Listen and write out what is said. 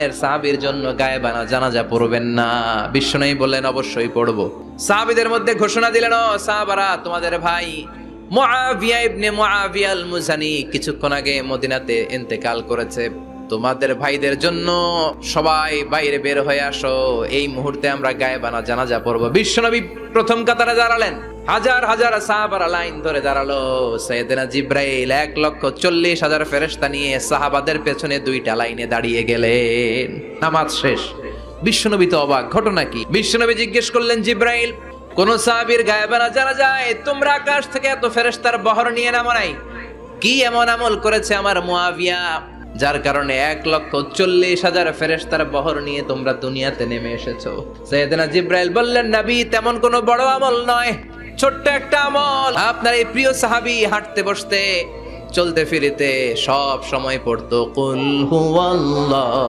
সাহাবীর জন্য গায়েবানা জানাজা পড়বেন না? বিশ্বনবী বললেন অবশ্যই পড়বো। সাহাবীদের মধ্যে ঘোষণা দিলেন, ও সাহাবারা, তোমাদের ভাই মুআবিয়া ইবনে মুআবিয়া আল মুজানি কিছুক্ষণ আগে মদিনাতে ইন্তেকাল করেছে। তোমাদের ভাইদের জন্য সবাই বাইরে বের হয়ে আসো, এই মুহূর্তে আমরা গায়েবানা জানাজা পড়বো। বিশ্বনবী প্রথম কাতারে দাঁড়ালেন, হাজার হাজার সাহাবারা লাইন ধরে দাঁড়ালো। সাইয়েদনা জিব্রাইল 1,40,000 ফেরেশতা নিয়ে সাহাবাদের পেছনে দুইটা লাইনে দাঁড়িয়ে গেলেন। নামাজ শেষ। বিশ্বনবী তো অবাক, ঘটনা কি? বিশ্বনবী জিজ্ঞেস করলেন, জিব্রাইল, কোন সাহাবীর গায়েবানা জানা যায়? তোমরা আকাশ থেকে এত ফেরেশতার বহর নিয়ে নামো নাই? কি এমন আমল করেছে আমার মুআবিয়া যার কারণে 1,40,000 ফেরেশতার বহর নিয়ে তোমরা দুনিয়াতে নেমে এসেছো? সাইয়েদনা জিব্রাইল বললেন, নবী, তেমন কোনো বড় আমল নয়, ছোট্ট একটা আমল। আপনার এই প্রিয় সাহাবী হাঁটতে বসতে চলতে ফিরিতে সব সময় পড়তো কুল হুয়াল্লাহু